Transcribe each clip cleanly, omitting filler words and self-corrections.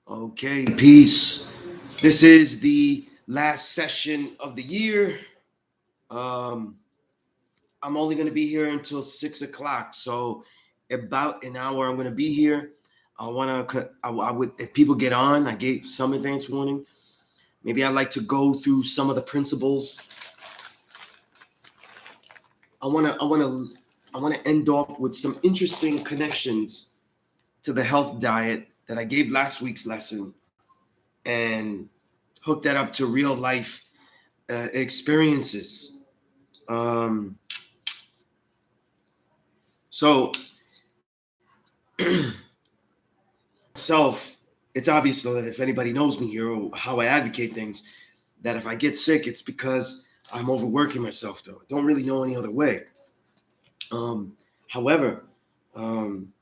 Okay, peace. This is the last session of the year. Um, I'm only going to be here until 6 o'clock, so about an hour I'm going to be here. I want to. I would, if people get on, I gave some advance warning. Maybe I'd like to go through some of the principles. I want to. I want to. I want to end off with some interesting connections to the health diet that I gave last week's lesson, and hook that up to real life experiences. Um, so myself, it's obvious though that if anybody knows me here or how I advocate things, that if I get sick, it's because I'm overworking myself. Though I don't really know any other way. Um, However, um,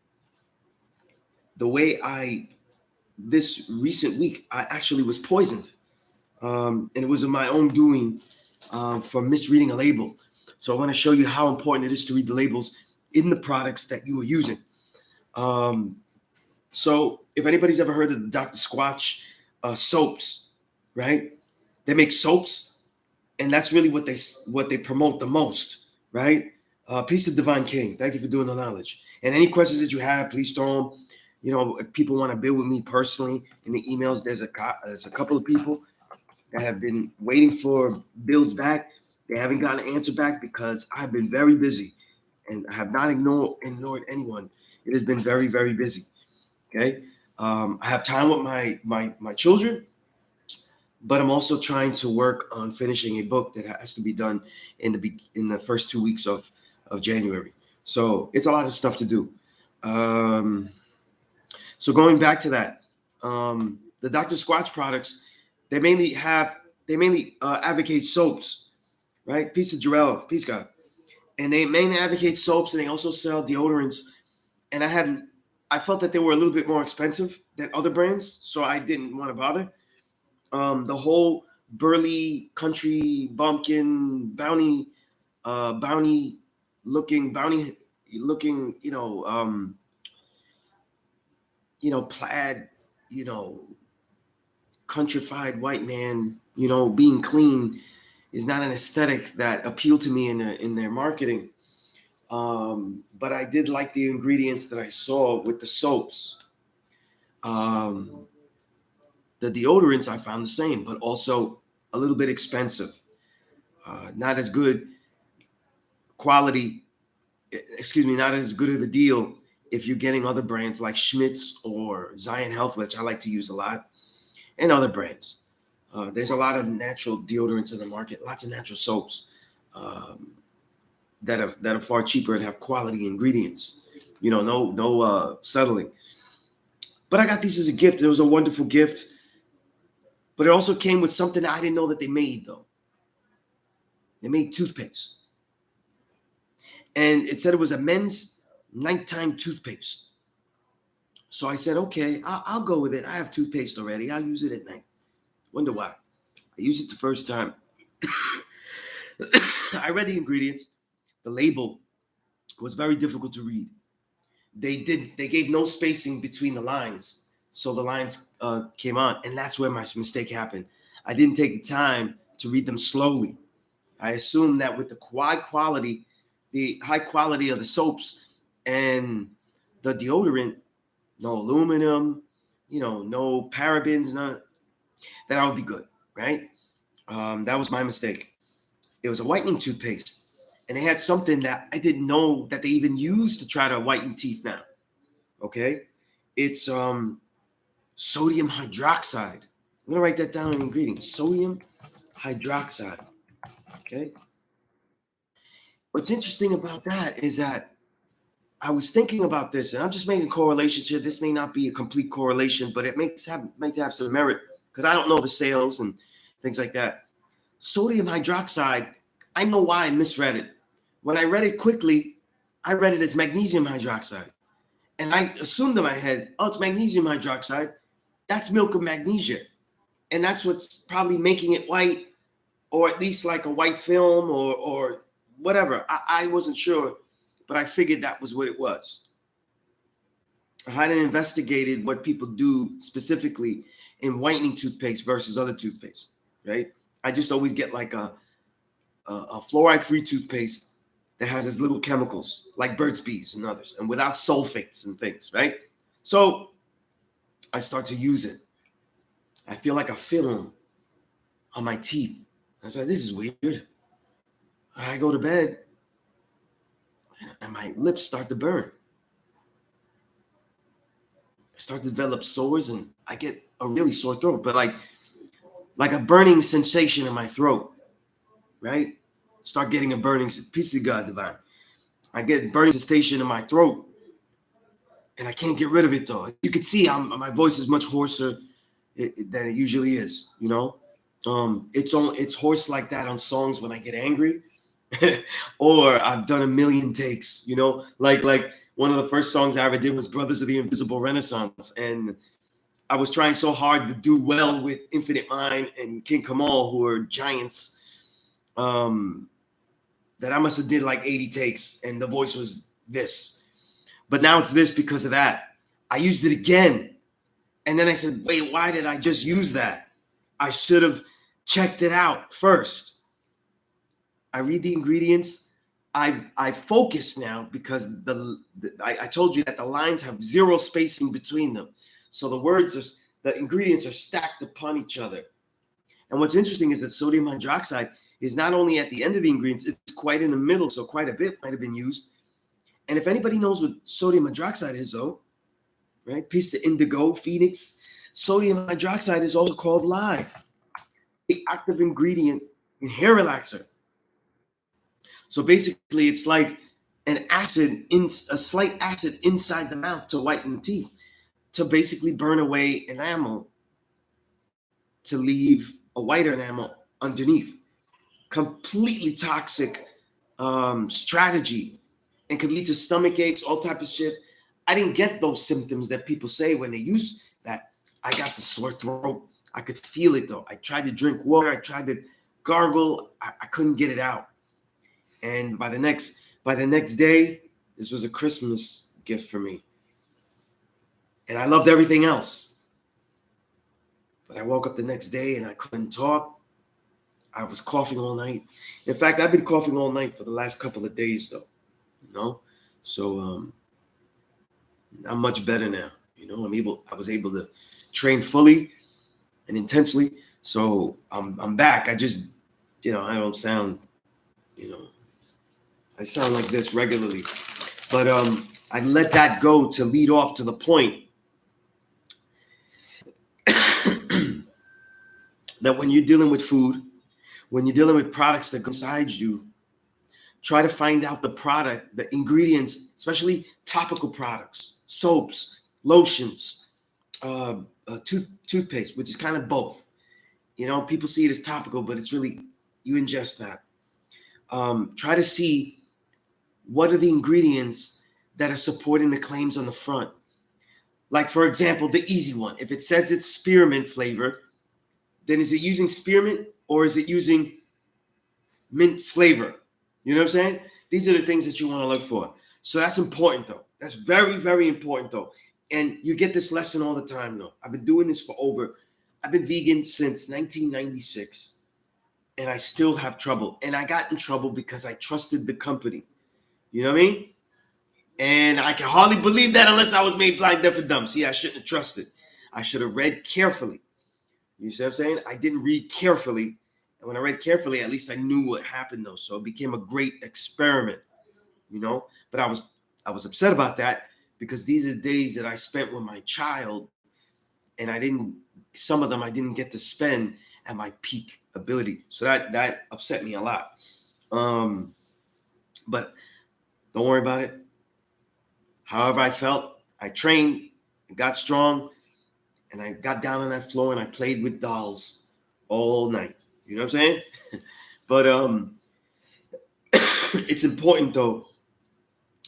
the way I this recent week, I actually was poisoned, and it was of my own doing for misreading a label. So I want to show you how important it is to read the labels in the products that you are using. Um, So if anybody's ever heard of the Dr. Squatch soaps, right? They make soaps, and that's really what they promote the most, right? Peace of Divine King. Thank you for doing the knowledge. And any questions that you have, please throw them. If people want to build with me personally in the emails, there's a couple of people that have been waiting for bills back. They haven't gotten an answer back because I've been very busy and I have not ignored anyone. It has been very, very busy. Okay. I have time with my children, but I'm also trying to work on finishing a book that has to be done in the first 2 weeks of January. So it's a lot of stuff to do. Um, so going back to that, the Dr. Squatch products, they mainly advocate soaps, right? Peace of Jarrell, peace God, and they mainly advocate soaps, and they also sell deodorants. And I felt that they were a little bit more expensive than other brands, so I didn't want to bother. The whole burly country bumpkin bounty bounty looking, plaid, you know, countrified white man, being clean is not an aesthetic that appealed to me in their marketing. But I did like the ingredients that I saw with the soaps. Um, the deodorants I found the same, but also a little bit expensive. Not as good quality, excuse me, not as good of a deal if you're getting other brands like Schmidt's or Zion Health, which I like to use a lot, and other brands. There's a lot of natural deodorants in the market, lots of natural soaps um, that are far cheaper and have quality ingredients. No settling. But I got these as a gift. It was a wonderful gift, but it also came with something that I didn't know that they made though. They made toothpaste, and it said it was a men's nighttime toothpaste. So I said, okay, I'll go with it. I have toothpaste already. I'll use it at night. Wonder why? I used it the first time. I read the ingredients. The label was very difficult to read. They gave no spacing between the lines, so the lines came on, and that's where my mistake happened. I didn't take the time to read them slowly. I assumed that with the high quality of the soaps and the deodorant, no aluminum, no parabens, none, that I would be good, right? That was my mistake. It was a whitening toothpaste, and they had something that I didn't know that they even use to try to whiten teeth now. Okay, it's sodium hydroxide. I'm gonna write that down in ingredients. Sodium hydroxide. Okay. What's interesting about that is that I was thinking about this, and I'm just making correlations here. This may not be a complete correlation, but it might have some merit because I don't know the sales and things like that. Sodium hydroxide, I know why I misread it. When I read it quickly, I read it as magnesium hydroxide. And I assumed in my head, oh, it's magnesium hydroxide. That's milk of magnesia. And that's what's probably making it white, or at least like a white film or whatever. I wasn't sure, but I figured that was what it was. I hadn't investigated what people do specifically in whitening toothpaste versus other toothpaste, right? I just always get like a fluoride-free toothpaste that has its little chemicals like Burt's Bees and others, and without sulfates and things, right? So I start to use it. I feel like a film on my teeth. I said, this is weird. I go to bed and my lips start to burn. I start to develop sores and I get a really sore throat, but like a burning sensation in my throat, right? Start getting a burning, peace of God divine. I get burning sensation in my throat and I can't get rid of it though. You can see my voice is much hoarser than it usually is, you know? It's hoarse like that on songs when I get angry. Or I've done a million takes, you know, like one of the first songs I ever did was Brothers of the Invisible Renaissance, and I was trying so hard to do well with Infinite Mind and King Kamal, who are giants, that I must have did like 80 takes, and the voice was this. But now it's this because of that. I used it again, and then I said, wait, why did I just use that? I should have checked it out first. I read the ingredients. I focus now because I told you that the lines have zero spacing between them. So the ingredients are stacked upon each other. And what's interesting is that sodium hydroxide is not only at the end of the ingredients, it's quite in the middle. So quite a bit might have been used. And if anybody knows what sodium hydroxide is though, right? Piece to indigo, phoenix. Sodium hydroxide is also called lye, the active ingredient in hair relaxer. So basically, it's like a slight acid inside the mouth to whiten the teeth, to basically burn away enamel, to leave a whiter enamel underneath. Completely toxic strategy, and could lead to stomach aches, all type of shit. I didn't get those symptoms that people say when they use that. I got the sore throat. I could feel it though. I tried to drink water. I tried to gargle. I couldn't get it out. And by the next day, this was a Christmas gift for me. And I loved everything else. But I woke up the next day and I couldn't talk. I was coughing all night. In fact, I've been coughing all night for the last couple of days though, you know? So I'm much better now. You know, I was able to train fully and intensely. So I'm back. I just, I don't sound, I sound like this regularly, but I let that go to lead off to the point that when you're dealing with food, when you're dealing with products that go inside you, try to find out the ingredients, especially topical products, soaps, lotions, toothpaste, which is kind of both. You know, people see it as topical, but it's really, you ingest that. Try to see what are the ingredients that are supporting the claims on the front. Like, for example, the easy one. If it says it's spearmint flavored, then is it using spearmint or is it using mint flavor? You know what I'm saying? These are the things that you want to look for. So that's important, though. That's very, very important, though. And you get this lesson all the time, though. I've been doing this I've been vegan since 1996, and I still have trouble. And I got in trouble because I trusted the company. You know what I mean? And I can hardly believe that unless I was made blind, deaf, and dumb. See, I shouldn't have trusted. I should have read carefully. You see what I'm saying? I didn't read carefully. And when I read carefully, at least I knew what happened, though. So it became a great experiment, you know? But I was upset about that because these are the days that I spent with my child, and some of them I didn't get to spend at my peak ability. So that upset me a lot. But don't worry about it. However I felt, I trained, got strong, and I got down on that floor and I played with dolls all night. You know what I'm saying? But it's important, though,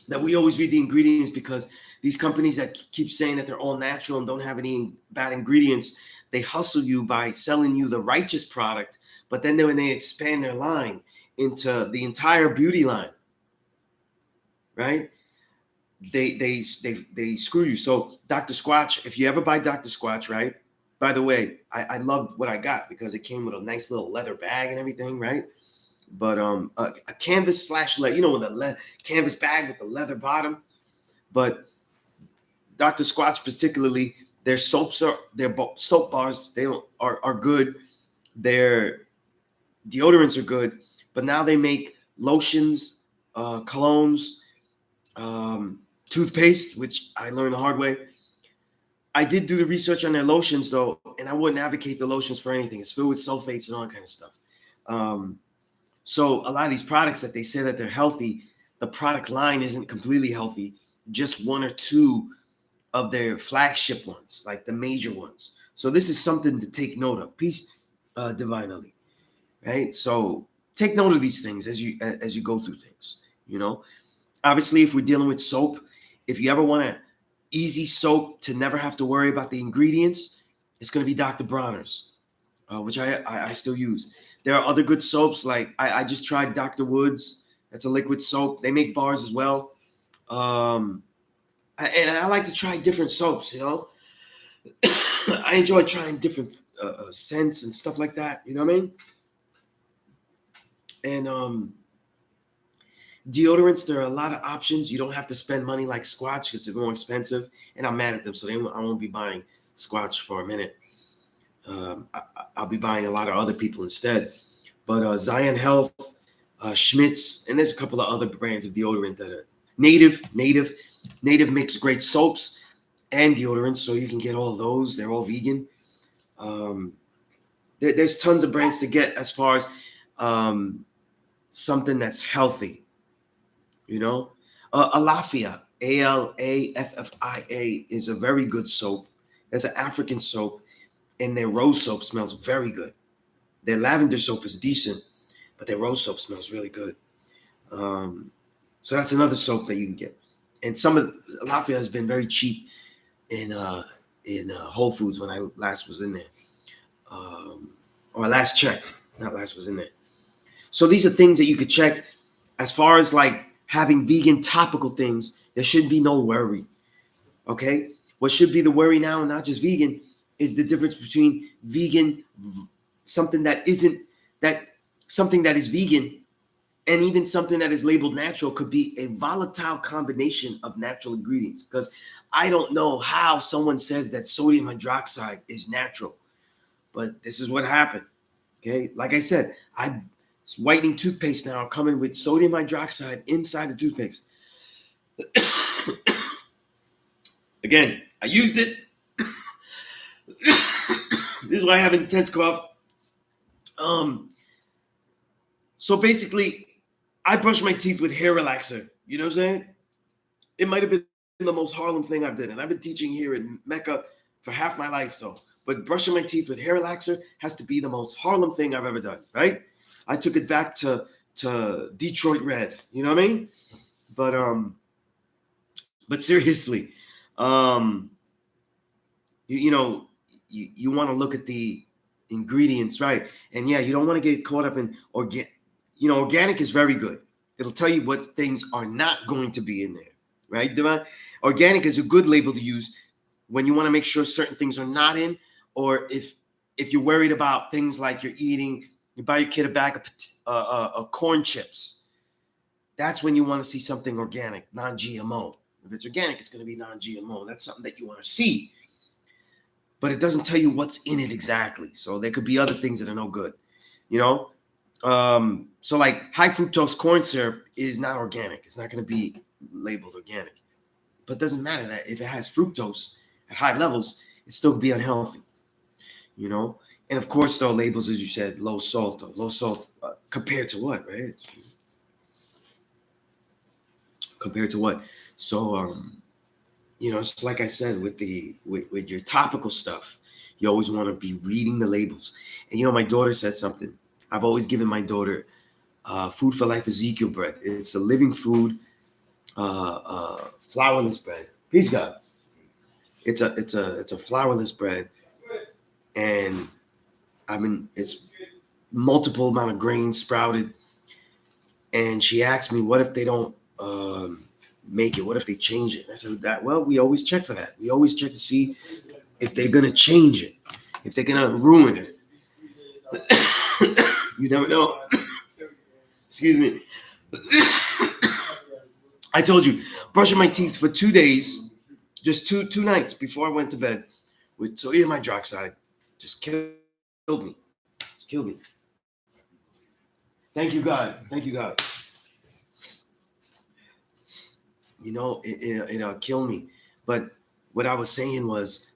that we always read the ingredients, because these companies that keep saying that they're all natural and don't have any bad ingredients, they hustle you by selling you the righteous product, but then when they expand their line into the entire beauty line, right? they screw you. So Dr. Squatch, if you ever buy Dr. Squatch, right? By the way, I loved what I got because it came with a nice little leather bag and everything, right? But a canvas slash leather, with the canvas bag with the leather bottom. But Dr. Squatch particularly, their soap bars, are good. Their deodorants are good, but now they make lotions, colognes, toothpaste, which I learned the hard way. I did do the research on their lotions though, and I wouldn't advocate the lotions for anything. It's filled with sulfates and all that kind of stuff. So a lot of these products that they say that they're healthy, the product line isn't completely healthy. Just one or two of their flagship ones, like the major ones. So this is something to take note of. Peace, divinely, right? So take note of these things as you go through things. Obviously, if we're dealing with soap, if you ever want an easy soap to never have to worry about the ingredients, it's going to be Dr. Bronner's, which I still use. There are other good soaps, like I just tried Dr. Woods. That's a liquid soap. They make bars as well. And I like to try different soaps, I enjoy trying different scents and stuff like that. You know what I mean? And deodorants, there are a lot of options. You don't have to spend money like Squatch because it's more expensive. And I'm mad at them, so I won't be buying Squatch for a minute. I'll be buying a lot of other people instead. But Zion Health, Schmitz, and there's a couple of other brands of deodorant that are Native makes great soaps and deodorants, so you can get all of those. They're all vegan. There's tons of brands to get as far as something that's healthy. Alafia, Alafffia, is a very good soap. That's an African soap, and their rose soap smells very good. Their lavender soap is decent, but their rose soap smells really good. So that's another soap that you can get. And some of Alafia has been very cheap in Whole Foods when I last was in there, or last checked. Not last was in there. So these are things that you could check. As far as like having vegan topical things, there should be no worry. Okay, what should be the worry now, not just vegan, is the difference between vegan, something that isn't that something that is vegan, and even something that is labeled natural could be a volatile combination of natural ingredients. Because I don't know how someone says that sodium hydroxide is natural, but this is what happened. Okay, like I said, whitening toothpaste now coming with sodium hydroxide inside the toothpaste. Again, I used it. This is why I have an intense cough. So basically, I brush my teeth with hair relaxer. You know what I'm saying? It might have been the most Harlem thing I've done. And I've been teaching here in Mecca for half my life, though. But brushing my teeth with hair relaxer has to be the most Harlem thing I've ever done, right? I took it back to Detroit Red. You know what I mean? But seriously, you want to look at the ingredients, right? And yeah, you don't want to get caught up in organic is very good. It'll tell you what things are not going to be in there, right, Devon? Organic is a good label to use when you want to make sure certain things are not in, or if you're worried about things like you buy your kid a bag of corn chips. That's when you want to see something organic, non-GMO. If it's organic, it's going to be non-GMO. That's something that you want to see. But it doesn't tell you what's in it exactly. So there could be other things that are no good, So like high fructose corn syrup is not organic. It's not going to be labeled organic. But it doesn't matter that if it has fructose at high levels, it still could be unhealthy, And of course, though, labels, as you said, low salt, compared to what, right? Compared to what? So, it's like I said with your topical stuff, you always want to be reading the labels. And my daughter said something. I've always given my daughter Food for Life Ezekiel bread. It's a living food, flourless bread. Peace, God. It's a flourless bread, and it's multiple amount of grains sprouted. And she asked me, what if they don't make it? What if they change it? And I said, well, we always check for that. We always check to see if they're gonna change it, if they're gonna ruin it. You never know. Excuse me. I told you, brushing my teeth for 2 days, just two nights before I went to bed with sodium hydroxide, just killed me. Just killed me. Thank you, God. Thank you, God. You know, it killed me. But what I was saying was,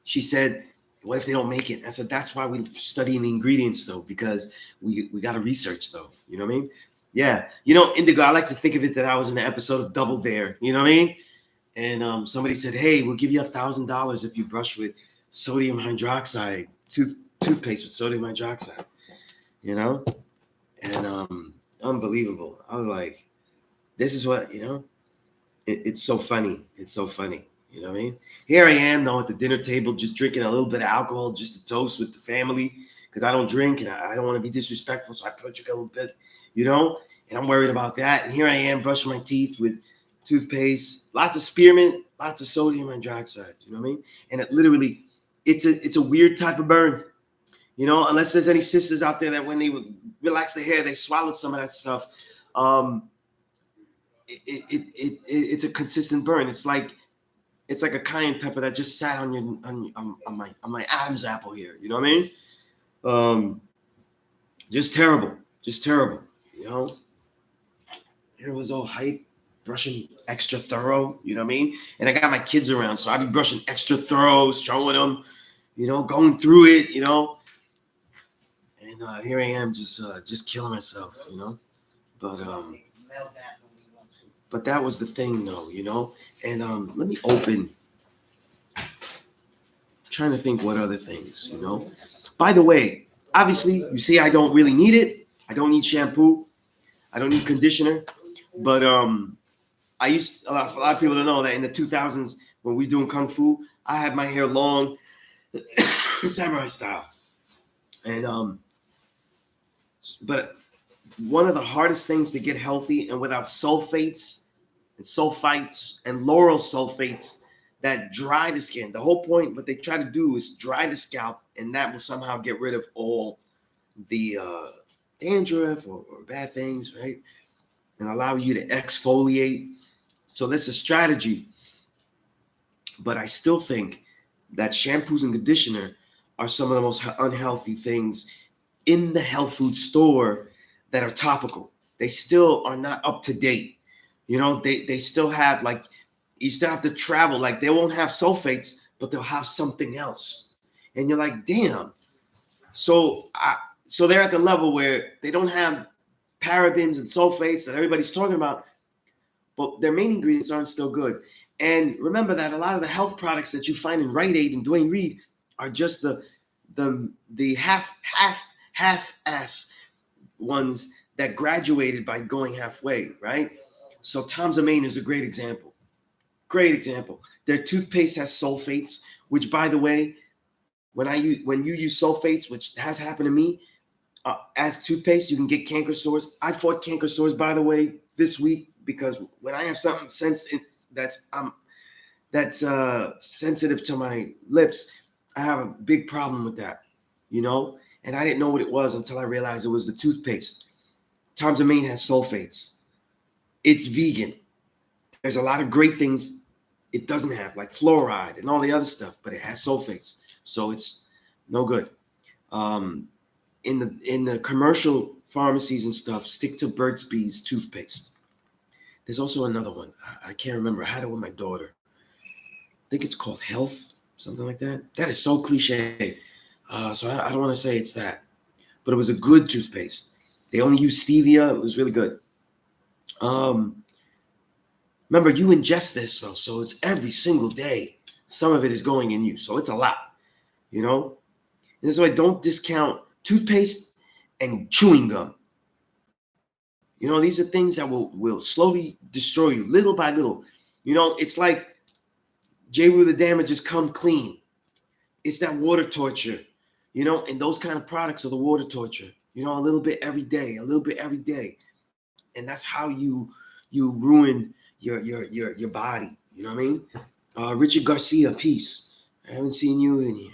she said, what if they don't make it? I said, that's why we studying the ingredients, though, because we got to research, though. You know what I mean? Yeah. You know, Indigo, I like to think of it that I was in an episode of Double Dare. You know what I mean? And somebody said, hey, we'll give you $1,000 if you brush with sodium hydroxide, toothpaste with sodium hydroxide. You know? And unbelievable. I was like, this is what, you know, it's so funny. It's so funny. You know what I mean? Here I am now at the dinner table, just drinking a little bit of alcohol just to toast with the family because I don't drink and I don't want to be disrespectful. So I drink a little bit, you know, and I'm worried about that. And here I am brushing my teeth with toothpaste, lots of spearmint, lots of sodium hydroxide. You know what I mean? And it literally, it's a weird type of burn. You know, unless there's any sisters out there that when they would relax their hair, they swallowed some of that stuff. It's a consistent burn. It's like a cayenne pepper that just sat on my Adam's apple here. You know what I mean? Just terrible. You know, here was all hype, brushing extra thorough. You know what I mean? And I got my kids around, so I be brushing extra thorough, showing them, you know, going through it. You know, and here I am, just killing myself. You know, but that was the thing, though. You know, and let me open. Trying to think what other things, you know. By the way, obviously, you see, I don't really need it. I don't need shampoo. I don't need conditioner. But I used a lot of people to know that in the 2000s when we were doing kung fu, I had my hair long, samurai style, and but one of the hardest things to get healthy and without sulfates and sulfites and lauryl sulfates that dry the skin. The whole point, what they try to do is dry the scalp, and that will somehow get rid of all the dandruff or bad things, right? And allow you to exfoliate. So this is a strategy. But I still think that shampoos and conditioner are some of the most unhealthy things in the health food store that are topical. They still are not up to date. You know, they still have like, you still have to travel. Like they won't have sulfates, but they'll have something else. And you're like, damn. So they're at the level where they don't have parabens and sulfates that everybody's talking about, but their main ingredients aren't still good. And remember that a lot of the health products that you find in Rite Aid and Duane Reade are just the half-ass ones that graduated by going halfway, right? So Tom's of Maine is a great example. Great example. Their toothpaste has sulfates, which, by the way, when you use sulfates, which has happened to me, as toothpaste, you can get canker sores. I fought canker sores, by the way, this week because when I have something that's sensitive to my lips, I have a big problem with that, you know. And I didn't know what it was until I realized it was the toothpaste. Tom's of Maine has sulfates. It's vegan. There's a lot of great things it doesn't have, like fluoride and all the other stuff, but it has sulfates, so it's no good. In the commercial pharmacies and stuff, stick to Burt's Bees toothpaste. There's also another one. I can't remember. I had it with my daughter. I think it's called Health, something like that. That is so cliche. So I don't want to say it's that, but it was a good toothpaste. They only use stevia. It was really good. Remember, you ingest this, so it's every single day. Some of it is going in you, so it's a lot, you know? And that's why don't discount toothpaste and chewing gum. You know, these are things that will slowly destroy you, little by little. You know, it's like J. Rue the Damages Come Clean. It's that water torture, you know, and those kind of products are the water torture. You know, a little bit every day, a little bit every day. And that's how you ruin your body. You know what I mean? Richard Garcia, peace. I haven't seen you in here.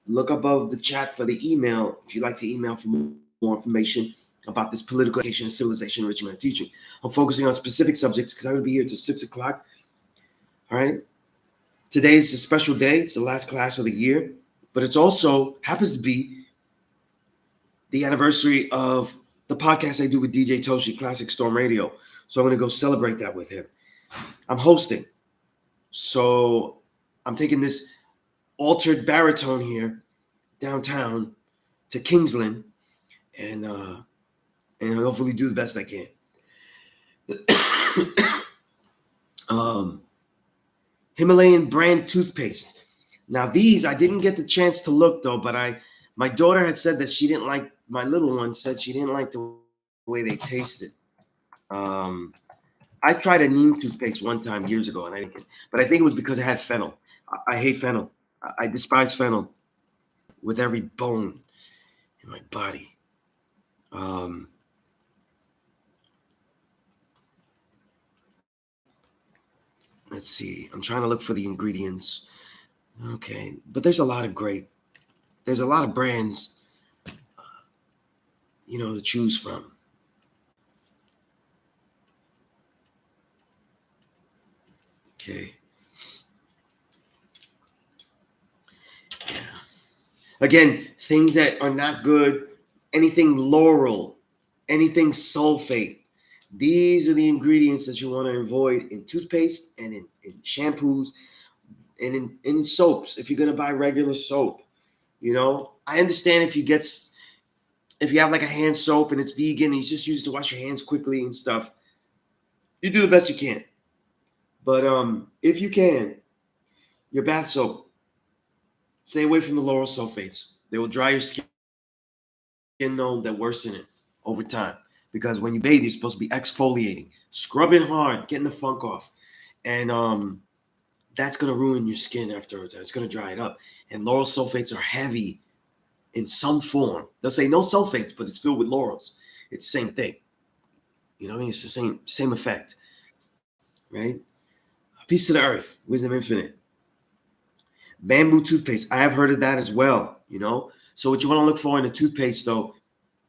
Look above the chat for the email if you'd like to email for more information about this political education and civilization enrichment and teaching. I'm focusing on specific subjects because I will be here till 6 o'clock. All right. Today is a special day. It's the last class of the year, but it's also happens to be the anniversary of the podcast I do with DJ Toshi, Classic Storm Radio. So I'm going to go celebrate that with him. I'm hosting. So I'm taking this altered baritone here downtown to Kingsland and hopefully do the best I can. Himalayan brand toothpaste. Now these I didn't get the chance to look though, but my daughter had said that she didn't like, my little one said she didn't like the way they tasted. I tried a neem toothpaste one time years ago, and but I think it was because it had fennel. I hate fennel. I despise fennel with every bone in my body. Let's see. I'm trying to look for the ingredients. Okay, but there's a lot of brands, to choose from. Okay. Yeah. Again, things that are not good, anything laurel, anything sulfate. These are the ingredients that you want to avoid in toothpaste and in shampoos and in soaps. If you're going to buy regular soap, I understand if you have like a hand soap and it's vegan and you just use it to wash your hands quickly and stuff, you do the best you can. But if you can, your bath soap, stay away from the lauryl sulfates. They will dry your skin, that worsen it over time. Because when you bathe, you're supposed to be exfoliating, scrubbing hard, getting the funk off. And that's going to ruin your skin afterwards. It's going to dry it up. And lauryl sulfates are heavy in some form. They'll say no sulfates, but it's filled with laurels. It's the same thing. You know what I mean? It's the same effect. Right? Peace to the earth. Wisdom infinite. Bamboo toothpaste. I have heard of that as well. So what you want to look for in a toothpaste, though,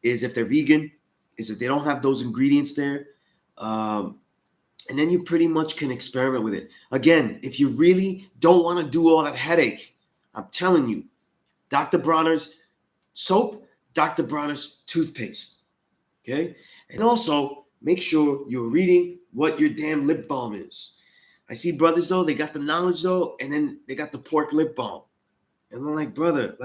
is if they're vegan, is if they don't have those ingredients there. And then you pretty much can experiment with it. Again, if you really don't want to do all that headache, I'm telling you, Dr. Bronner's soap, Dr. Bronner's toothpaste. Okay? And also, make sure you're reading what your damn lip balm is. I see brothers, though, they got the knowledge, though, and then they got the pork lip balm. And I'm like, brother,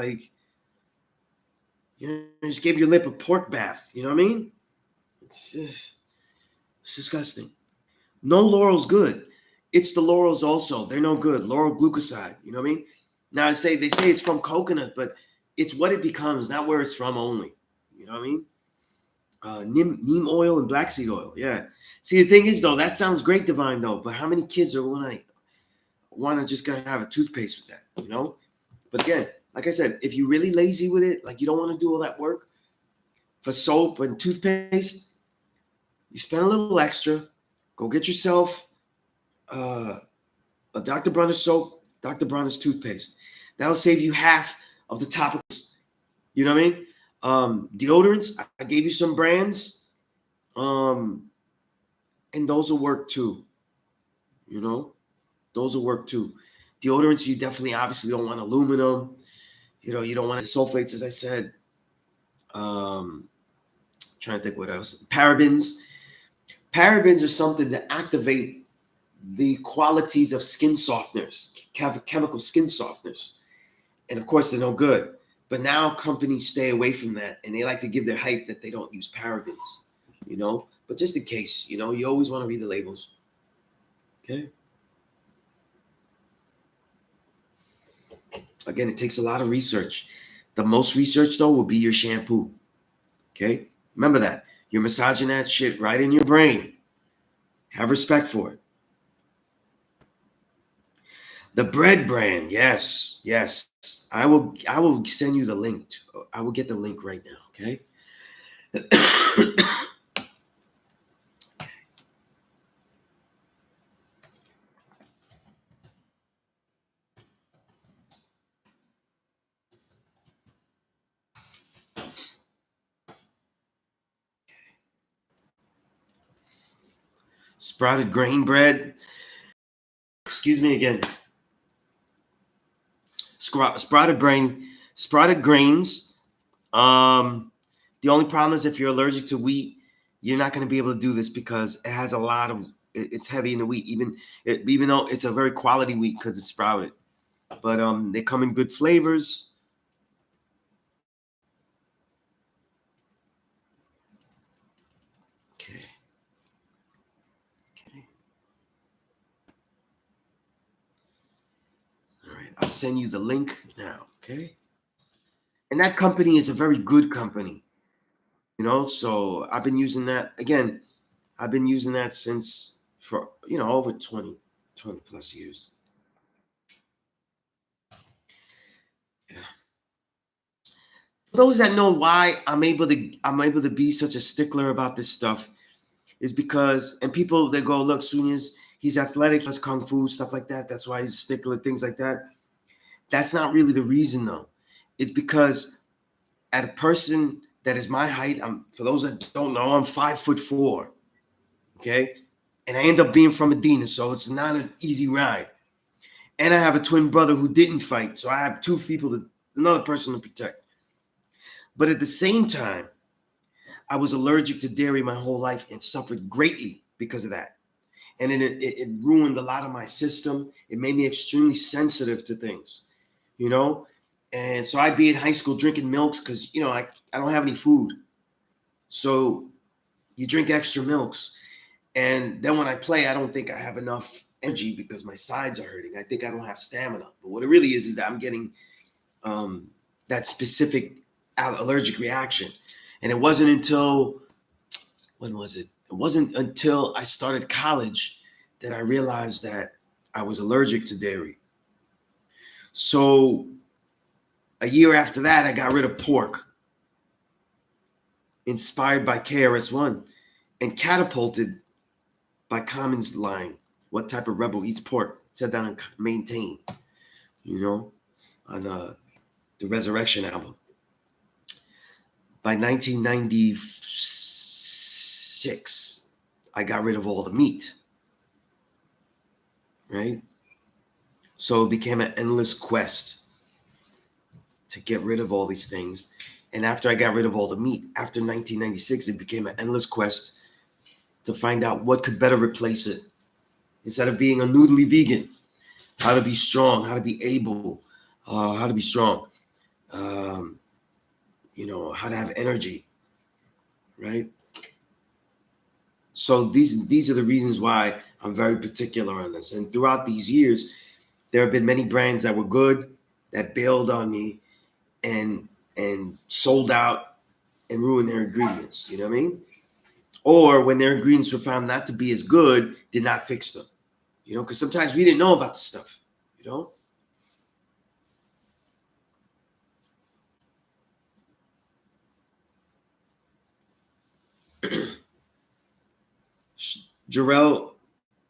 you just gave your lip a pork bath. You know what I mean? It's disgusting. No laurel's good. It's the laurels also. They're no good. Laurel glucoside. You know what I mean? Now, they say it's from coconut, but it's what it becomes, not where it's from only. You know what I mean? Neem oil and black seed oil. Yeah. See, the thing is, though, that sounds great, Divine, though. But how many kids are want to just gonna have a toothpaste with that? But again, like I said, if you're really lazy with it, like you don't want to do all that work for soap and toothpaste, you spend a little extra. Go get yourself a Dr. Bronner's soap, Dr. Bronner's toothpaste. That'll save you half of the topicals. You know what I mean? Deodorants, I gave you some brands. And those will work too. Those will work too. Deodorants, you definitely obviously don't want aluminum. You don't want sulfates, as I said. Trying to think what else. Parabens. Parabens are something to activate the qualities of skin softeners, chemical skin softeners. And of course, they're no good. But now companies stay away from that, and they like to give their hype that they don't use parabens, But just in case, you always want to read the labels. Okay? Again, it takes a lot of research. The most research, though, will be your shampoo. Okay? Remember that. You're massaging that shit right in your brain. Have respect for it. The bread brand, yes. I will send you the link. I will get the link right now, okay? sprouted grain bread. Excuse me again. Sprouted grains. The only problem is if you're allergic to wheat, you're not going to be able to do this because it has a lot of. It's heavy in the wheat, even though it's a very quality wheat because it's sprouted. But they come in good flavors. Okay. All right. I'll send you the link now. Okay. And that company is a very good company. So I've been using that again. I've been using that since for over 20 plus years. Yeah. For those that know why I'm able to be such a stickler about this stuff is because, and people they go, look, Sunez, he's athletic, he does kung fu, stuff like that. That's why he's a stickler, things like that. That's not really the reason though. It's because at a person that is my height, for those that don't know, I'm 5'4". Okay. And I end up being from Medina, so it's not an easy ride. And I have a twin brother who didn't fight, so I have two people, another person to protect. But at the same time, I was allergic to dairy my whole life and suffered greatly because of that. And it ruined a lot of my system. It made me extremely sensitive to things, you know? And so I'd be in high school drinking milks because, I don't have any food. So you drink extra milks. And then when I play, I don't think I have enough energy because my sides are hurting. I think I don't have stamina. But what it really is that I'm getting that specific allergic reaction. And it wasn't until, when was it? It wasn't until I started college that I realized that I was allergic to dairy. So a year after that, I got rid of pork, inspired by KRS-One, and catapulted by Common's line, "What type of rebel eats pork?" Said that on Maintain, on the Resurrection album. By 1996, I got rid of all the meat, right? So it became an endless quest to get rid of all these things. And after I got rid of all the meat, after 1996, it became an endless quest to find out what could better replace it. Instead of being a noodly vegan, how to be strong, how to be able, how to be strong, how to have energy, right? So these are the reasons why I'm very particular on this. And throughout these years, there have been many brands that were good that bailed on me and sold out and ruined their ingredients. You know what I mean? Or when their ingredients were found not to be as good, did not fix them. Because sometimes we didn't know about the stuff. Jarrell,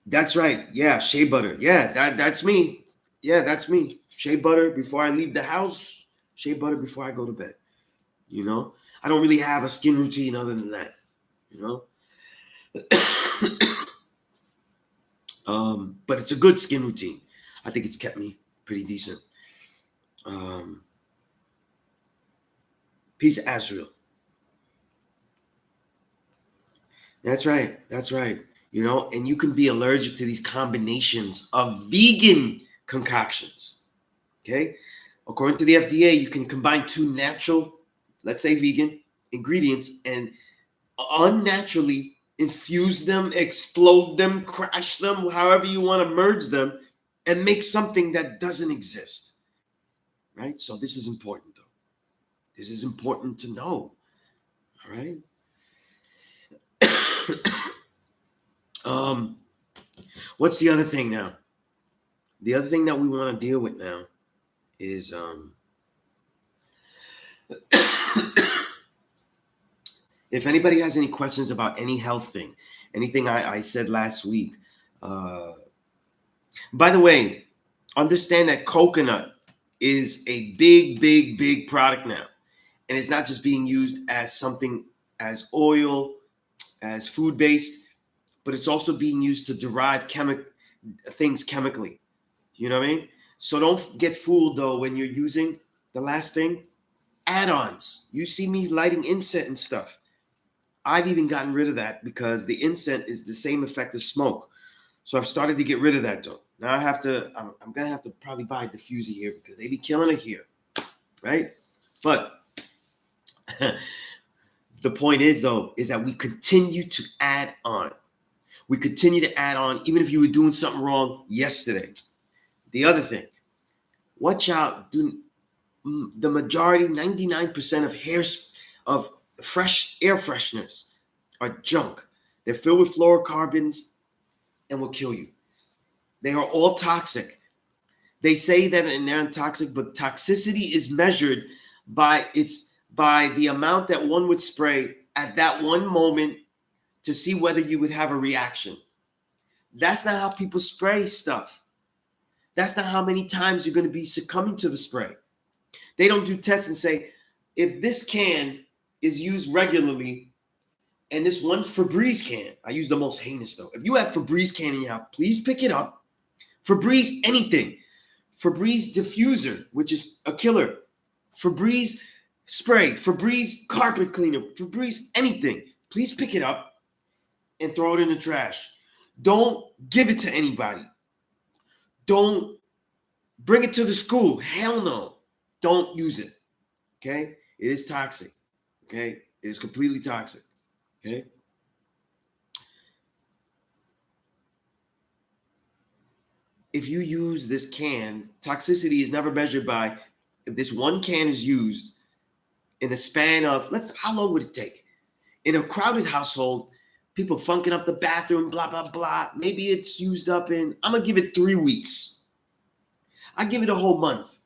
that's right. Yeah, shea butter. Yeah, that's me. Yeah, that's me. Shea butter before I leave the house. Shea butter before I go to bed. I don't really have a skin routine other than that. But it's a good skin routine. I think it's kept me pretty decent. Peace, Azrael. That's right. That's right. And you can be allergic to these combinations of vegan concoctions. Okay. According to the FDA, you can combine two natural, let's say vegan, ingredients and unnaturally infuse them, explode them, crash them, however you want to merge them, and make something that doesn't exist. Right? So this is important, though. This is important to know. All right. What's the other thing now? The other thing that we want to deal with now is if anybody has any questions about any health thing, anything I said last week. By the way, understand that coconut is a big, big, big product now. And it's not just being used as something as oil, as food-based. but it's also being used to derive things chemically. You know what I mean? So don't get fooled though when you're using the last thing, add-ons. You see me lighting incense and stuff. I've even gotten rid of that because the incense is the same effect as smoke. So I've started to get rid of that though. Now I'm gonna have to probably buy a diffuser here because they be killing it here, right? But the point is though, is that we continue to add on. We continue to add on, even if you were doing something wrong yesterday. The other thing, watch out. The majority, 99% of fresh air fresheners are junk. They're filled with fluorocarbons and will kill you. They are all toxic. They say that they're non-toxic, but toxicity is measured by the amount that one would spray at that one moment to see whether you would have a reaction. That's not how people spray stuff. That's not how many times you're going to be succumbing to the spray. They don't do tests and say, if this can is used regularly, and this one Febreze can, I use the most heinous though. If you have Febreze can in your house, please pick it up. Febreze anything. Febreze diffuser, which is a killer. Febreze spray, Febreze carpet cleaner, Febreze anything. Please pick it up and throw it in the trash. Don't give it to anybody. Don't bring it to the school. Hell no. Don't use it. Okay? It is toxic. Okay? It is completely toxic. Okay? If you use this can, toxicity is never measured by if this one can is used in the span of, how long would it take? In a crowded household, people funking up the bathroom, blah, blah, blah. Maybe it's used up I'm going to give it 3 weeks. I give it a whole month.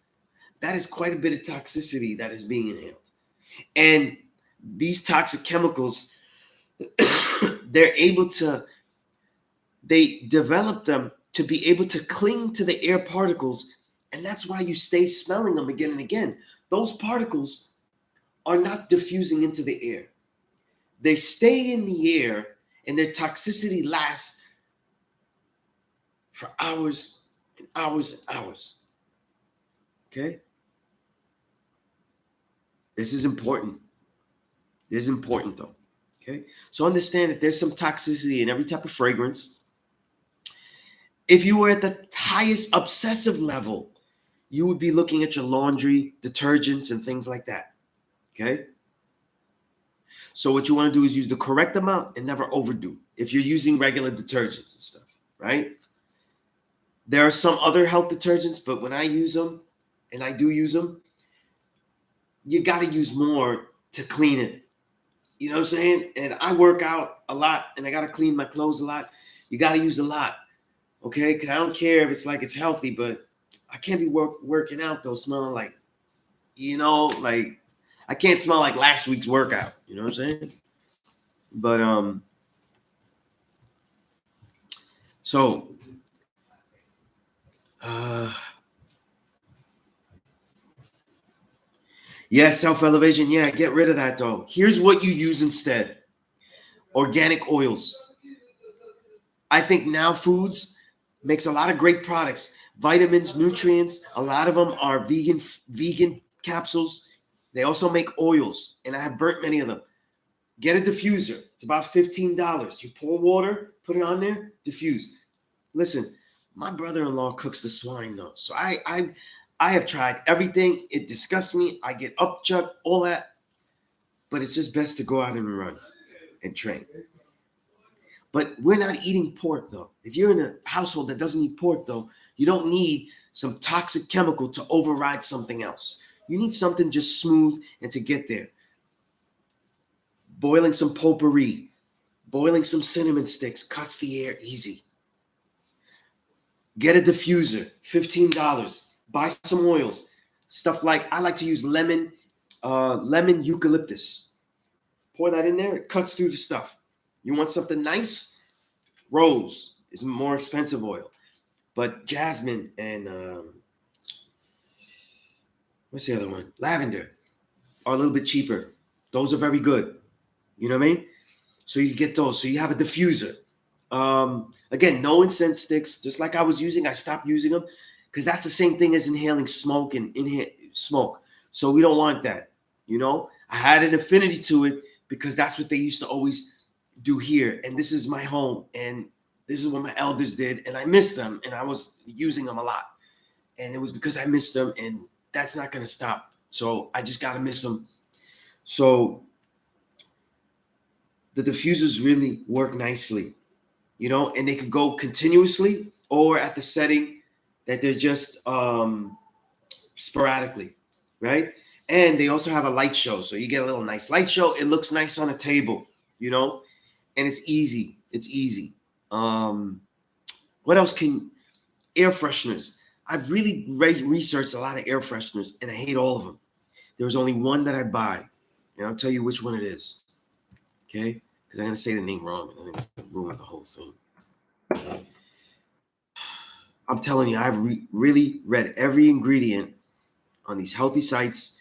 That is quite a bit of toxicity that is being inhaled. And these toxic chemicals, they develop them to be able to cling to the air particles. And that's why you stay smelling them again and again. Those particles are not diffusing into the air. They stay in the air and their toxicity lasts for hours and hours and hours. Okay? This is important. This is important though. Okay? So understand that there's some toxicity in every type of fragrance. If you were at the highest obsessive level, you would be looking at your laundry, detergents, and things like that. Okay? So what you want to do is use the correct amount and never overdo if you're using regular detergents and stuff, right? There are some other health detergents, but when I use them, and I do use them, you got to use more to clean it. You know what I'm saying? And I work out a lot, and I got to clean my clothes a lot. You got to use a lot, okay? Because I don't care if it's healthy, but I can't be working out, though, smelling like, I can't smell like last week's workout. You know what I'm saying? But, yeah, self-elevation. Yeah, get rid of that, though. Here's what you use instead. Organic oils. I think Now Foods makes a lot of great products. Vitamins, nutrients. A lot of them are vegan capsules. They also make oils, and I have burnt many of them. Get a diffuser. It's about $15. You pour water, put it on there, diffuse. Listen, my brother-in-law cooks the swine, though. So I have tried everything. It disgusts me. I get upchuck, all that. But it's just best to go out and run and train. But we're not eating pork, though. If you're in a household that doesn't eat pork, though, you don't need some toxic chemical to override something else. You need something just smooth and to get there. Boiling some potpourri, boiling some cinnamon sticks cuts the air easy. Get a diffuser, $15. Buy some oils. Stuff like, I like to use lemon eucalyptus. Pour that in there, it cuts through the stuff. You want something nice? Rose is a more expensive oil. But jasmine and what's the other one? Lavender are a little bit cheaper. Those are very good. You know what I mean? So you get those. So you have a diffuser. Again, no incense sticks. Just like I was using, I stopped using them because that's the same thing as inhaling smoke and inhale smoke. So we don't want that. You know, I had an affinity to it because that's what they used to always do here, and this is my home, and this is what my elders did, and I miss them, and I was using them a lot, and it was because I missed them, and that's not gonna stop. So I just gotta miss them. So the diffusers really work nicely, you know, and they could go continuously or at the setting that they're just sporadically, right? And they also have a light show, so you get a little nice light show. It looks nice on a table, you know, and it's easy. It's easy. What else can air fresheners? I've really researched a lot of air fresheners, and I hate all of them. There's only one that I buy, and I'll tell you which one it is. Okay, because I'm gonna say the name wrong, and I'm gonna ruin the whole thing. I'm telling you, I've really read every ingredient on these healthy sites,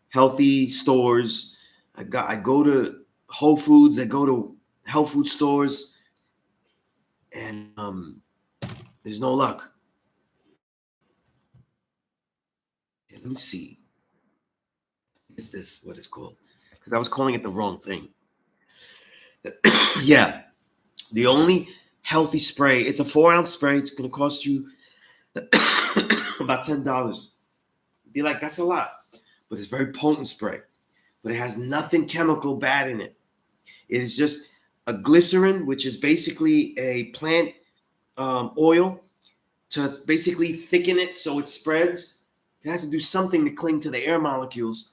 healthy stores. I go to Whole Foods, I go to health food stores, and there's no luck. Let me see. Is this what it's called? Because I was calling it the wrong thing. Yeah, the only healthy spray. It's a 4-ounce spray. It's going to cost you about $10. Be like, that's a lot, but it's very potent spray. But it has nothing chemical bad in it. It is just a glycerin, which is basically a plant oil to basically thicken it so it spreads. It has to do something to cling to the air molecules,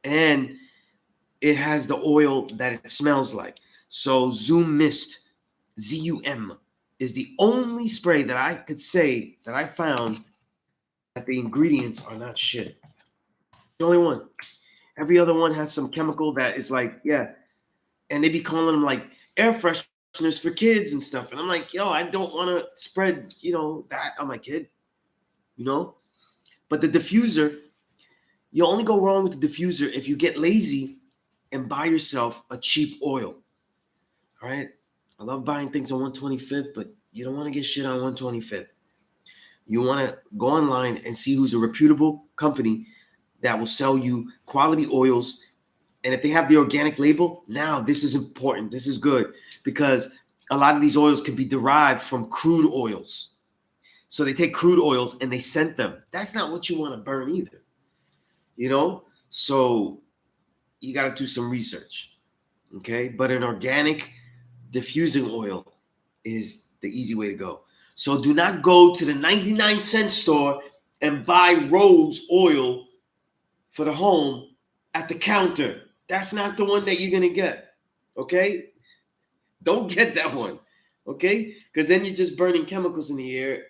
and it has the oil that it smells like. So Zoom Mist, ZUM, is the only spray that I could say that I found that the ingredients are not shit. The only one. Every other one has some chemical that is like, yeah. And they be calling them like air fresheners for kids and stuff. And I'm like, yo, I don't want to spread, you know, that on my kid, you know? But the diffuser, you only go wrong with the diffuser if you get lazy and buy yourself a cheap oil. All right? I love buying things on 125th, but you don't want to get shit on 125th. You want to go online and see who's a reputable company that will sell you quality oils. And if they have the organic label, now this is important. This is good because a lot of these oils can be derived from crude oils. So they take crude oils and they scent them. That's not what you want to burn either, you know? So you got to do some research, okay? But an organic diffusing oil is the easy way to go. So do not go to the 99-cent store and buy Rose oil for the home at the counter. That's not the one that you're going to get, okay? Don't get that one, okay? Because then you're just burning chemicals in the air,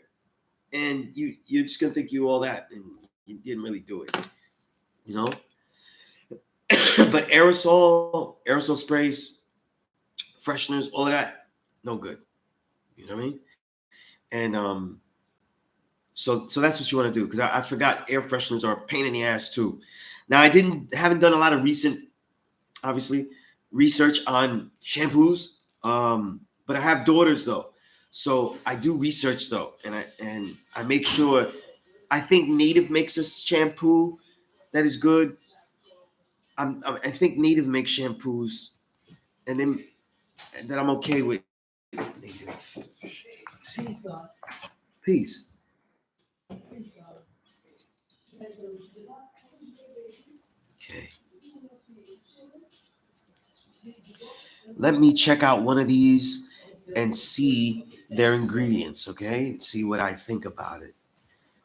and you're just going to think you all that, and you didn't really do it, you know? But aerosol sprays, fresheners, all of that, no good. You know what I mean? And so that's what you want to do, because I forgot air fresheners are a pain in the ass too. Now I haven't done a lot of recent, obviously, research on shampoos. But I have daughters though, so I do research though, and I make sure. I think Native makes a shampoo that is good. I think Native makes shampoos, and then that I'm okay with Native. Peace. Okay. Let me check out one of these and see their ingredients, okay? See what I think about it.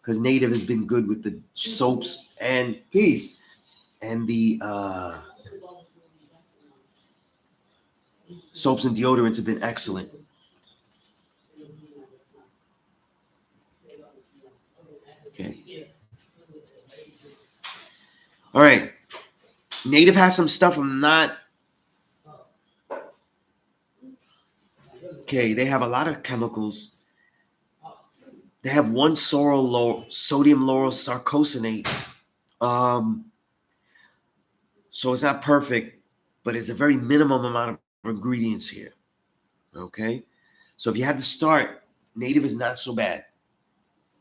Because Native has been good with the soaps and peace and the soaps and deodorants have been excellent. Okay. All right. Native has some stuff I'm not. Okay, they have a lot of chemicals. They have one sodium lauryl sarcosinate. Um, so it's not perfect, but it's a very minimum amount of ingredients here. Okay, So if you had to start, native is not so bad.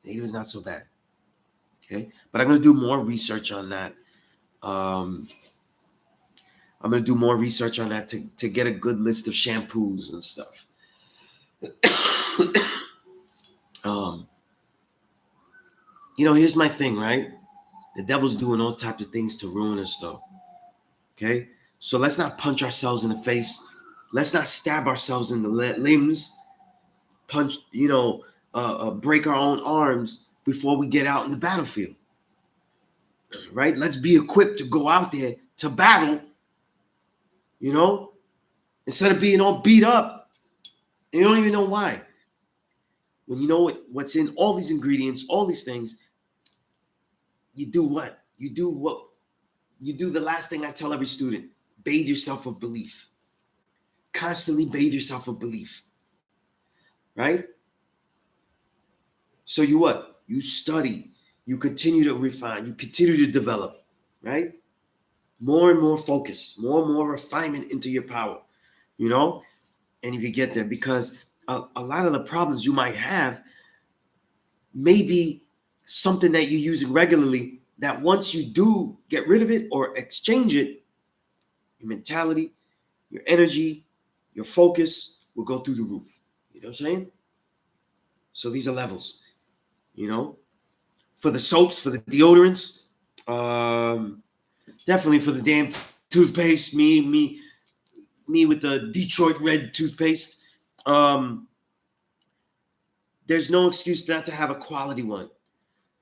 Native is not so bad. Okay, but I'm gonna do more research on that. I'm gonna do more research on that to get a good list of shampoos and stuff. um, here's my thing, right? The devil's doing all types of things to ruin us, though. Okay, so let's not punch ourselves in the face. Let's not stab ourselves in the limbs. Punch, break our own arms before we get out in the battlefield. Right? Let's be equipped to go out there to battle. Instead of being all beat up, and you don't even know why. When you know what's in all these ingredients, all these things, you do what? You do the last thing I tell every student. Bathe yourself with belief. Constantly bathe yourself with belief. Right? So you what? You study. You continue to refine. You continue to develop. Right? More and more focus. More and more refinement into your power. And you can get there, because a lot of the problems you might have may be something that you're using regularly, that once you do get rid of it or exchange it, your mentality, your energy, your focus will go through the roof. You know what I'm saying? So these are levels, for the soaps, for the deodorants, definitely for the damn toothpaste, me with the Detroit red toothpaste. There's no excuse not to have a quality one.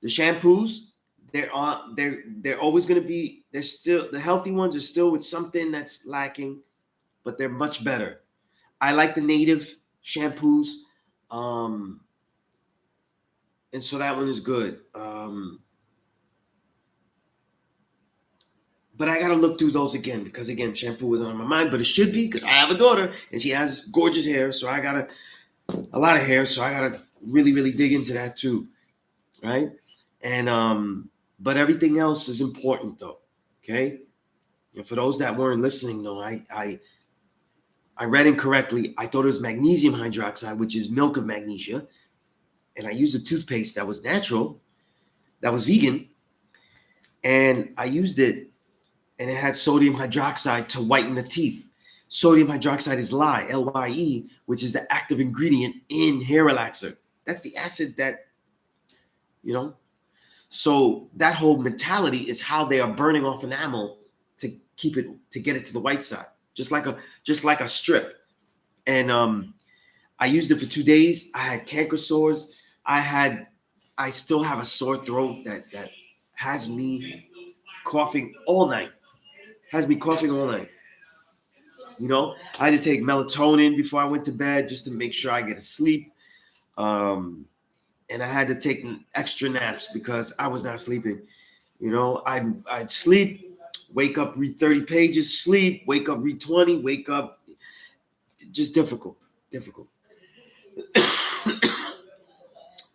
The shampoos, they're always going to be, they're still, the healthy ones are still with something that's lacking, but they're much better. I like the native shampoos, and so that one is good. But I got to look through those again, because again, shampoo isn't on my mind, but it should be, because I have a daughter and she has gorgeous hair. So I got a lot of hair. So I got to really, really dig into that too. Right. And, but everything else is important though. Okay. For those that weren't listening though, I read incorrectly. I thought it was magnesium hydroxide, which is milk of magnesia. And I used a toothpaste that was natural, that was vegan. And I used it, and it had sodium hydroxide to whiten the teeth. Sodium hydroxide is lye, Lye, which is the active ingredient in hair relaxer. That's the acid that, So that whole mentality is how they are burning off enamel to get it to the white side, just like a strip. And I used it for 2 days. I had canker sores. I still have a sore throat that has me coughing all night. I had to take melatonin before I went to bed just to make sure I get a sleep. And I had to take extra naps because I was not sleeping. I'd sleep, wake up, read 30 pages, sleep, wake up, read 20, wake up. Just difficult.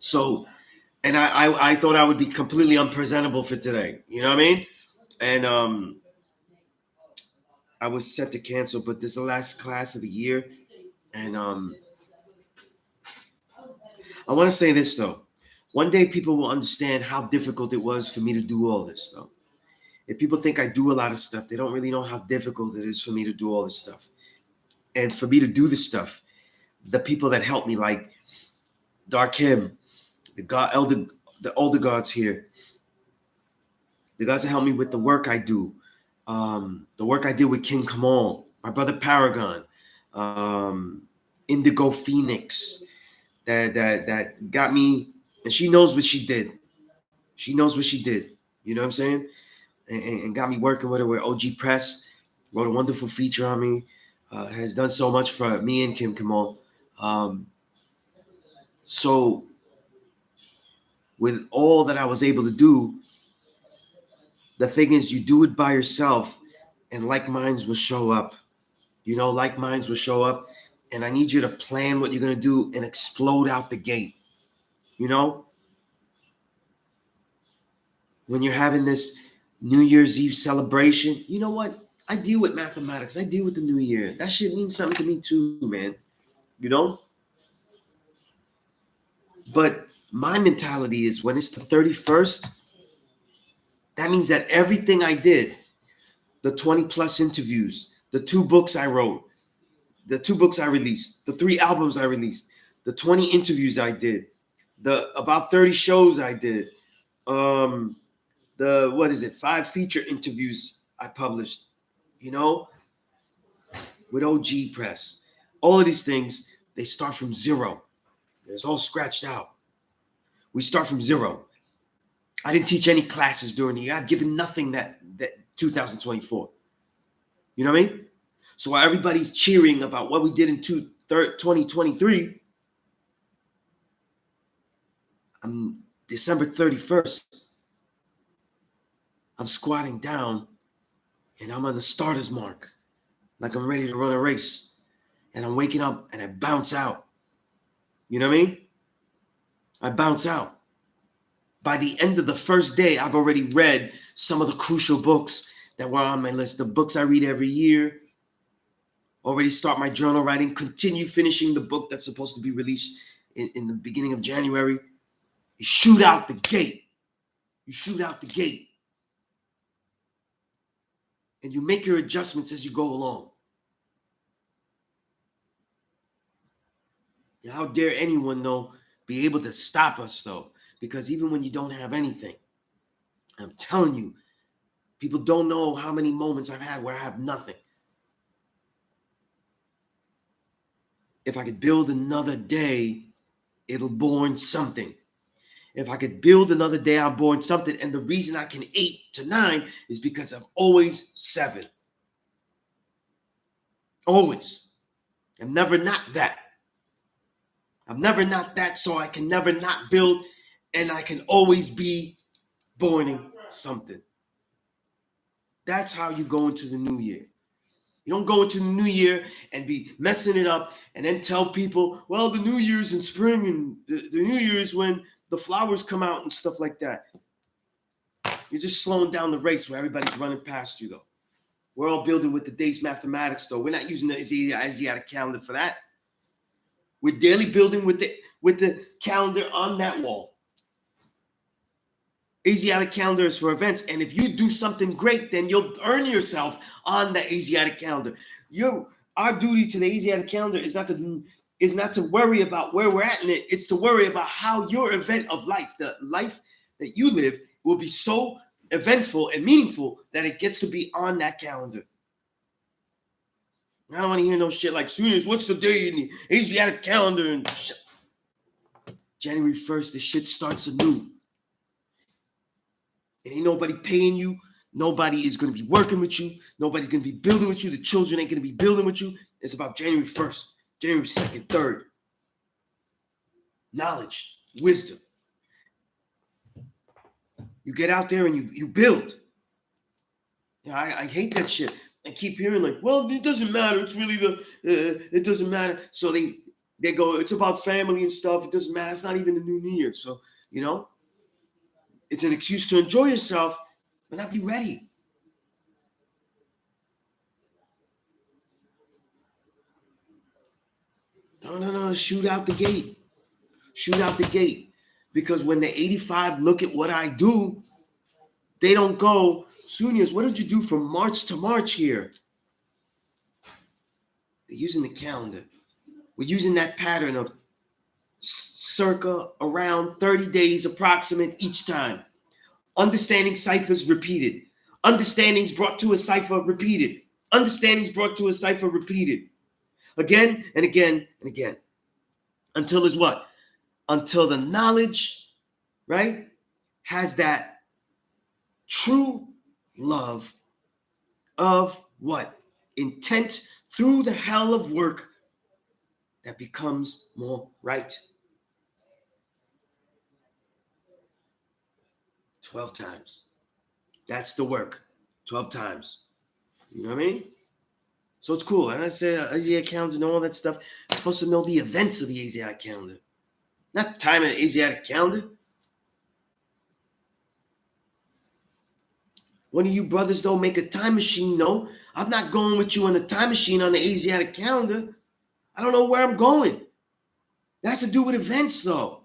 So, and I thought I would be completely unpresentable for today. You know what I mean? And I was set to cancel, but this is the last class of the year. And I want to say this though. One day people will understand how difficult it was for me to do all this though. If people think I do a lot of stuff, they don't really know how difficult it is for me to do all this stuff. And for me to do this stuff, the people that help me, like Darkim, the older gods here, the guys that help me with the work I do, the work I did with King Kamal, my brother Paragon, Indigo Phoenix, that got me, and she knows what she did. You know what I'm saying? And got me working with her with OG Press, wrote a wonderful feature on me, has done so much for me and Kim Kamal. So with all that I was able to do, the thing is, you do it by yourself, and like minds will show up. Like minds will show up, and I need you to plan what you're going to do and explode out the gate. When you're having this New Year's Eve celebration, you know what? I deal with mathematics. I deal with the new year. That shit means something to me too, man. But my mentality is when it's the 31st, that means that everything I did, the 20 plus interviews, the 2 books I wrote, the 2 books I released, the 3 albums I released, the 20 interviews I did, the about 30 shows I did, the 5 feature interviews I published, you know, with OG Press. All of these things, they start from zero. It's all scratched out. We start from zero. I didn't teach any classes during the year. I've given nothing that 2024. You know what I mean? So while everybody's cheering about what we did in 2023, I'm December 31st. I'm squatting down and I'm on the starter's mark, like I'm ready to run a race. And I'm waking up and I bounce out. You know what I mean? I bounce out. By the end of the first day, I've already read some of the crucial books that were on my list. The books I read every year. Already start my journal writing. Continue finishing the book that's supposed to be released in the beginning of January. You shoot out the gate. You shoot out the gate. And you make your adjustments as you go along. And how dare anyone, though, be able to stop us, though? Because even when you don't have anything, I'm telling you, people don't know how many moments I've had where I have nothing. If I could build another day, it'll born something. If I could build another day, I'll born something. And the reason I can 8 to 9 is because I'm always 7. Always. I'm never not that. I'm never not that, so I can never not build, and I can always be borning something. That's how you go into the new year. You don't go into the new year and be messing it up and then tell people, well, the new year's in spring and the new year's when the flowers come out and stuff like that. You're just slowing down the race where everybody's running past you, though. We're all building with the day's mathematics, though. We're not using the Asiatic calendar for that. We're daily building with the calendar on that wall. Asiatic calendar is for events, and if you do something great, then you'll earn yourself on the Asiatic calendar. Our duty to the Asiatic calendar is not to worry about where we're at in it. It's to worry about how your event of life, the life that you live, will be so eventful and meaningful that it gets to be on that calendar. I don't want to hear no shit like, Sunez, what's the day in the Asiatic calendar? And shit. January 1st, the shit starts anew. It ain't nobody paying you. Nobody is going to be working with you. Nobody's going to be building with you. The children ain't going to be building with you. It's about January 1st, January 2nd, 3rd. Knowledge, wisdom. You get out there and you build. Yeah, I hate that shit. I keep hearing like, well, it doesn't matter. It's really it doesn't matter. So they go, it's about family and stuff. It doesn't matter. It's not even the new year. So, you know, it's an excuse to enjoy yourself, but not be ready. No. Shoot out the gate. Shoot out the gate. Because when the 85 look at what I do, they don't go, Sunez, what did you do from March to March here? They're using the calendar. We're using that pattern of circa around 30 days approximate each time. Understanding ciphers repeated. Understandings brought to a cipher repeated. Understandings brought to a cipher repeated. Again and again and again. Until there's what? Until the knowledge, right, has that true love of what? Intent through the hell of work that becomes more right. 12 times. That's the work. 12 times. You know what I mean? So it's cool. And I say Asiatic calendar and all that stuff. I'm supposed to know the events of the Asiatic calendar. Not the time of the Asiatic calendar. One of you brothers don't make a time machine, no. I'm not going with you on the time machine on the Asiatic calendar. I don't know where I'm going. That has to do with events, though.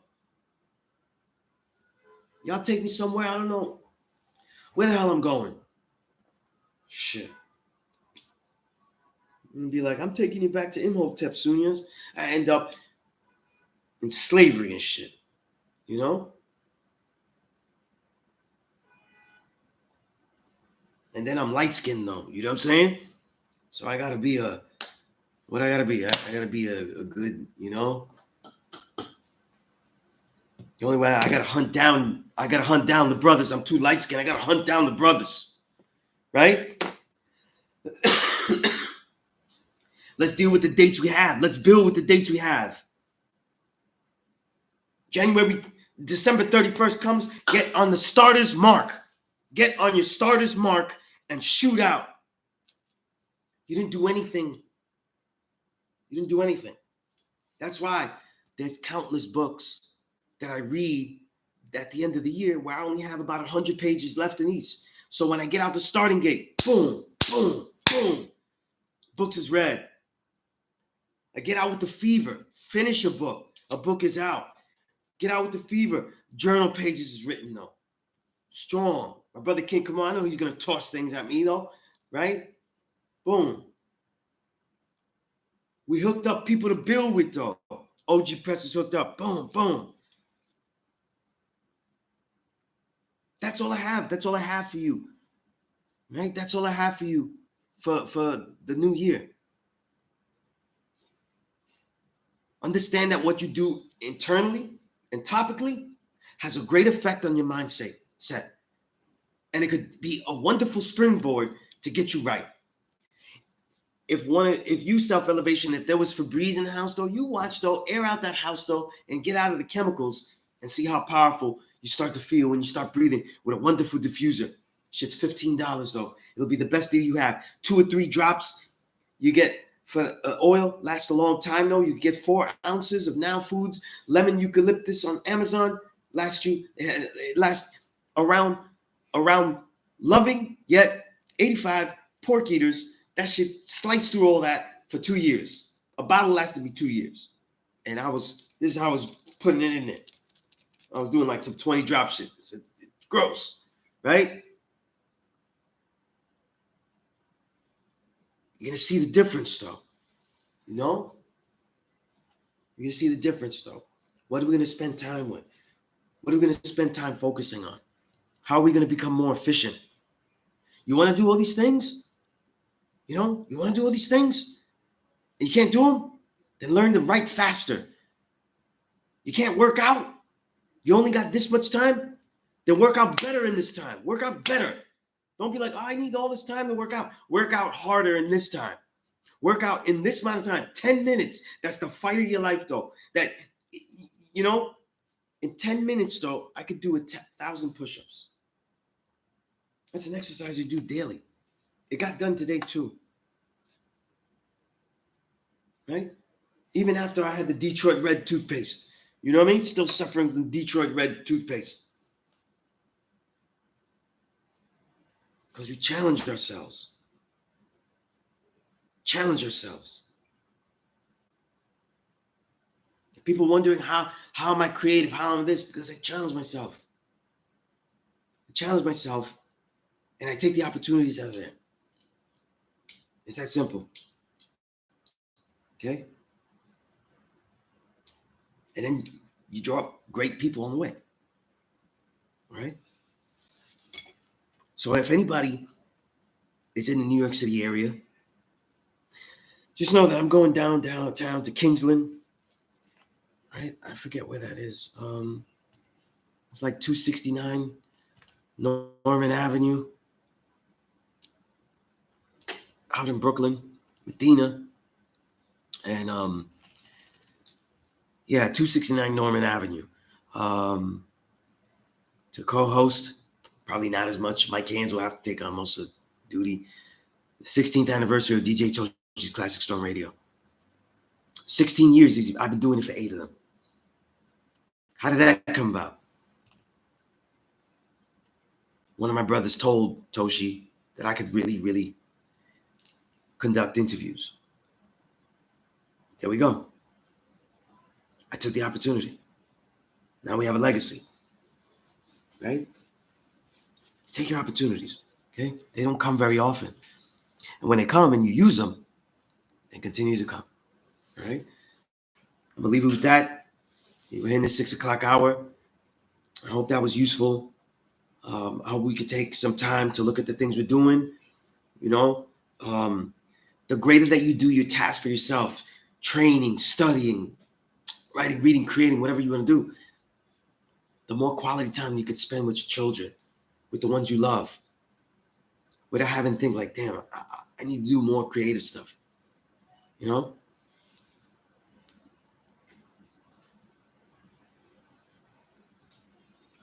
Y'all take me somewhere, I don't know where the hell I'm going. Shit. And be like, I'm taking you back to Imhotep, Sunez. I end up in slavery and shit. You know? And then I'm light skinned though. You know what I'm saying? So I gotta be what I gotta be. I gotta be a good, you know. The only way I gotta hunt down the brothers. I'm too light skinned. I gotta hunt down the brothers. Right? Let's deal with the dates we have. Let's build with the dates we have. December 31st comes, get on the starter's mark. Get on your starter's mark and shoot out. You didn't do anything. You didn't do anything. That's why there's countless books that I read at the end of the year where I only have about 100 pages left in each. So when I get out the starting gate, boom, boom, boom, books is read. I get out with the fever, finish a book is out. Get out with the fever, journal pages is written though. Strong. My brother King, come on, I know he's gonna toss things at me though, right? Boom. We hooked up people to build with though. OG Press is hooked up. Boom, boom. That's all I have. That's all I have for you. Right? That's all I have for you for the new year. Understand that what you do internally and topically has a great effect on your mindset. And it could be a wonderful springboard to get you right. If you self-elevation, if there was Febreze in the house though, you watch though, air out that house though, and get out of the chemicals and see how powerful you start to feel when you start breathing with a wonderful diffuser. Shit's $15 though. It'll be the best deal you have. 2 or 3 drops you get for oil, lasts a long time though. You get 4 ounces of Now Foods lemon eucalyptus on Amazon. It lasts around loving yet 85 pork eaters. That shit sliced through all that for 2 years. A bottle lasted me 2 years. And this is how I was putting it in there. I was doing like some 20 drop shit. It's gross, right? You're gonna see the difference though. You know? You're gonna see the difference though. What are we gonna spend time with? What are we gonna spend time focusing on? How are we gonna become more efficient? You wanna do all these things? You know, you want to do all these things? And you can't do them? Then learn to write faster. You can't work out? You only got this much time? Then work out better in this time. Work out better. Don't be like, oh, I need all this time to work out. Work out harder in this time. Work out in this amount of time. 10 minutes. That's the fight of your life, though. That, you know, in 10 minutes, though, I could do 1,000 push-ups. That's an exercise you do daily. It got done today, too. Right? Even after I had the Detroit Red toothpaste. You know what I mean? Still suffering from Detroit Red toothpaste. Because we challenged ourselves. Challenge ourselves. People wondering how am I creative? How am I this? Because I challenge myself. I challenge myself and I take the opportunities out of there. It's that simple. Okay? And then you draw up great people on the way. All right? So if anybody is in the New York City area, just know that I'm going downtown to Kingsland. Right? I forget where that is. It's like 269 Norman Avenue. Out in Brooklyn, Medina. And 269 Norman Avenue. To co-host, probably not as much. Mike Haynes will have to take on most of the duty. The 16th anniversary of DJ Toshi's Classic Storm Radio. 16 years, I've been doing it for 8 of them. How did that come about? One of my brothers told Toshi that I could really, really conduct interviews. There we go. I took the opportunity. Now we have a legacy. right? Take your opportunities, okay? They don't come very often. And when they come and you use them, they continue to come, all right? I believe it with that. We're in the 6 o'clock hour. I hope that was useful. I hope we could take some time to look at the things we're doing, you know? The greater that you do your task for yourself, training, studying, writing, reading, creating, whatever you want to do, the more quality time you could spend with your children, with the ones you love, without having to think like, damn, I need to do more creative stuff, you know?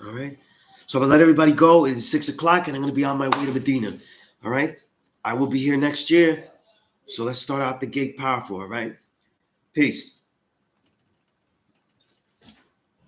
All right. So I'm gonna let everybody go. It is 6 o'clock, and I'm gonna be on my way to Medina. All right. I will be here next year. So let's start out the gate powerful. All right. Peace.